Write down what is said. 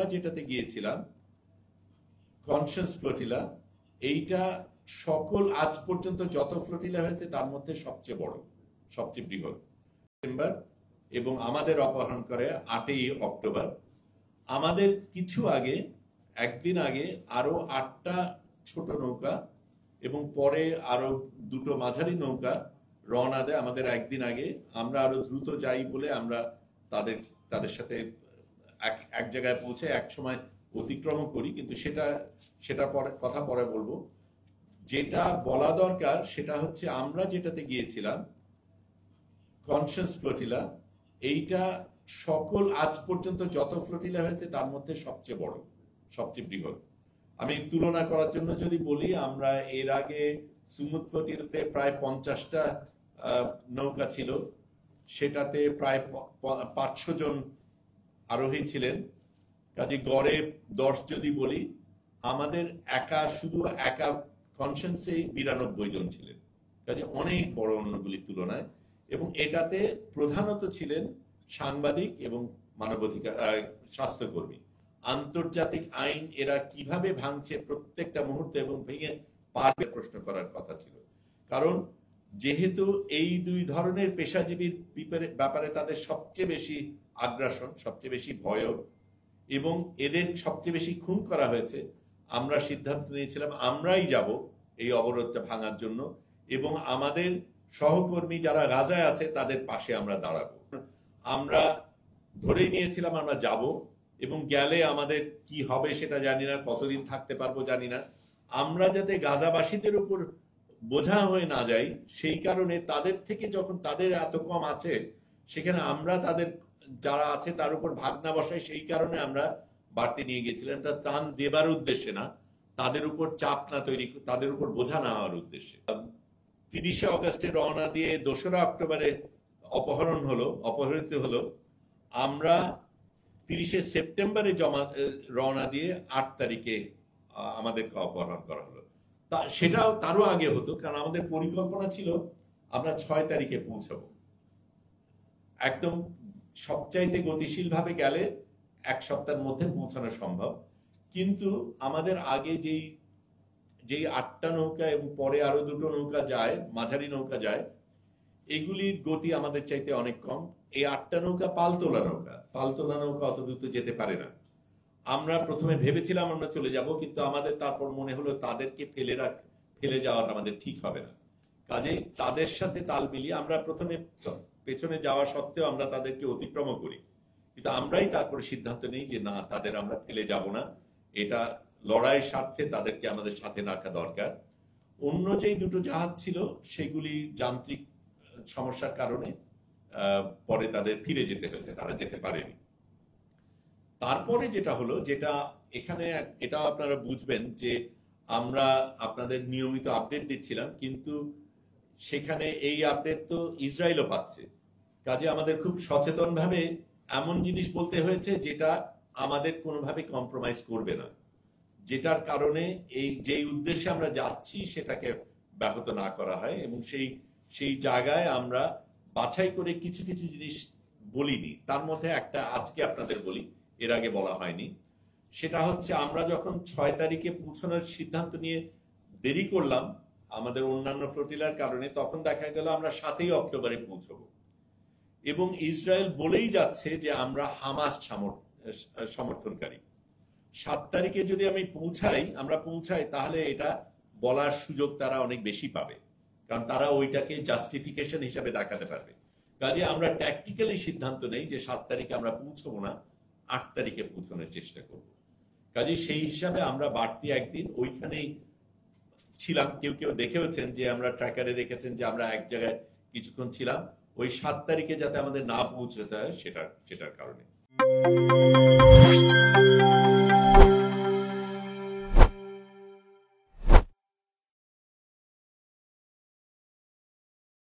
আমরা যেটাতে গিয়েছিলাম কনসিয়াস ফ্লোটিলা, এইটা সকল আজ পর্যন্ত যত ফ্লোটিলা হয়েছে তার মধ্যে সবচেয়ে বড়, সবচেয়ে বৃহৎ। সেপ্টেম্বর এবং আমাদের অপহরণ করে 8ই অক্টোবর। আমাদের কিছু আগে, একদিন আগে আরো 8টা ছোট নৌকা এবং পরে আরো 2টো মাঝারি নৌকা রওনা দেয় আমাদের একদিন আগে। আমরা আরো দ্রুত যাই বলে আমরা তাদের সাথে এক জায়গায় পৌঁছে এক সময় অতিক্রম করি, কিন্তু সেটা কথা পরে বলবো। যেটা বলা দরকার সেটা হচ্ছে আমরা যেটাতে গিয়েছিলাম কনসিয়াস ফ্লোটিলা, এইটা সকল আজ পর্যন্ত যত ফ্লোটিলা হয়েছে তার মধ্যে সবচেয়ে বড়, সবচেয়ে বৃহৎ। আমি তুলনা করার জন্য যদি বলি, আমরা এর আগে সুমুদ ফ্লোটিলাতে প্রায় 50টা নৌকা ছিল, সেটাতে প্রায় 500 জন আরোহী ছিলেন। কাজে গড়ে 10 যদি বলি, আমাদের শুধু একা কনসিয়াসে 92 জন ছিলেন। কাজে অনেক বড় অন্যগুলির তুলনায়। এবং এটাতে প্রধানত ছিলেন সাংবাদিক এবং মানবাধিকার স্বাস্থ্যকর্মী। আন্তর্জাতিক আইন এরা কিভাবে ভাঙছে প্রত্যেকটা মুহূর্তে এবং ভেঙে পারবে প্রশ্ন করার কথা ছিল। কারণ যেহেতু এই দুই ধরনের পেশাজীবীর ব্যাপারে তাদের সবচেয়ে বেশি আগ্রাসন, সবচেয়ে বেশি ভয় এবং এদের সবচেয়ে বেশি খুন করা হয়েছে, আমরা সিদ্ধান্ত নিয়েছিলাম আমরাই যাব এই অবরোধটা ভাঙার জন্য এবং আমাদের সহকর্মী যারা গাজায় আছে তাদের পাশে আমরা দাঁড়াবো। আমরা ধরেই নিয়েছিলাম আমরা যাব এবং গেলে আমাদের কি হবে সেটা জানি না, কতদিন থাকতে পারবো জানি না। আমরা যাতে গাজাবাসীদের উপর বোঝা হয়ে না যাই সেই কারণে তাদের থেকে, যখন তাদের এত কম আছে সেখানে আমরা তাদের যারা আছে তার উপর ভাগ না বসাই, সেই কারণে আমরা বাড়তি নিয়ে গেছিলাম। এটা ত্রাণ দেবার উদ্দেশ্যে না, তাদের উপর চাপ না তৈরি, তাদের উপর বোঝা না হওয়ার উদ্দেশ্যে। 30শে অগস্টে রওনা দিয়ে 2রা অক্টোবরে অপহৃত হলো। আমরা 30শে সেপ্টেম্বরে রওনা দিয়ে 8 তারিখে আমাদেরকে অপহরণ করা হলো। সেটাও তারও আগে হতো, কারণ আমাদের পরিকল্পনা ছিল আমরা 6 তারিখে পৌঁছাবো। একদম সবচাইতে গতিশীল ভাবে গেলে 1 সপ্তাহের মধ্যে পৌঁছানো সম্ভব। কিন্তু আমাদের আগে যেই 8টা নৌকা এবং পরে আরো 2টো নৌকা যায়, মাঝারি নৌকা যায়, এগুলির গতি আমাদের চাইতে অনেক কম। এই 8টা নৌকা পালতোলা নৌকা অত দ্রুত যেতে পারে না। আমরা প্রথমে ভেবেছিলাম আমরা চলে যাব, কিন্তু আমাদের তারপর মনে হলো তাদেরকে ফেলে যাওয়াটা আমাদের ঠিক হবে না। কাজেই তাদের সাথে তাল মিলিয়ে আমরা প্রথমে পেছনে যাওয়া সত্ত্বেও আমরা তাদেরকে অতিক্রম করি, কিন্তু আমরাই তারপরে সিদ্ধান্ত নিই যে না, তাদের আমরা ফেলে যাব না, এটা লড়াইয়ের স্বার্থে তাদেরকে আমাদের সাথে রাখা দরকার। অন্য যেই 2টো জাহাজ ছিল সেগুলি যান্ত্রিক সমস্যার কারণে পরে তাদের ফিরে যেতে হয়েছে, তারা যেতে পারেনি। তারপরে যেটা হলো, যেটা এখানে এটা আপনারা বুঝবেন যে আমরা আপনাদের নিয়মিত আপডেট দিচ্ছিলাম, কিন্তু সেখানে এই আপডেট তো ইসরায়েলও পাচ্ছে। কাজে আমাদের খুব সচেতন ভাবে এমন জিনিস বলতে হয়েছে যেটা আমাদের কোনোভাবে কম্প্রোমাইজ করবে না, যেটার কারণে যেই উদ্দেশ্যে আমরা যাচ্ছি সেটাকে ব্যাহত না করা হয়। এবং সেই জায়গায় আমরা বাছাই করে কিছু কিছু জিনিস বলিনি। তার মধ্যে একটা আজকে আপনাদের বলি, এর আগে বলা হয়নি। সেটা হচ্ছে আমরা যখন 6 তারিখে পৌঁছানোর সিদ্ধান্ত নিয়ে দেরি করলাম আমাদের অন্যান্য ফ্লোটিলার কারণে, তখন দেখা গেল আমরা 7ই অক্টোবরে পৌঁছবো এবং ইসরায়েল বলেই যাচ্ছে যে আমরা হামাস সমর্থনকারী। 7 তারিখে যদি আমরা পৌঁছাই তাহলে এটা বলার সুযোগ তারা অনেক বেশি পাবে, কারণ তারা ওইটাকে জাস্টিফিকেশন হিসাবে দেখাতে পারবে। কাজে আমরা ট্যাকটিক্যালি সিদ্ধান্ত নেই যে 7 তারিখে আমরা পৌঁছবো না, 8 তারিখে পৌঁছানোর চেষ্টা করব। কাজে সেই হিসাবে আমরা বাড়তি একদিন ওইখানেই ছিলাম। কেউ কেউ দেখেওছেন যে আমরা ট্র্যাকারে দেখেছেন যে আমরা এক জায়গায় কিছুক্ষণ ছিলাম, ওই 7 তারিখে যাতে আমাদের না পৌঁছতে হয় সেটার কারণে।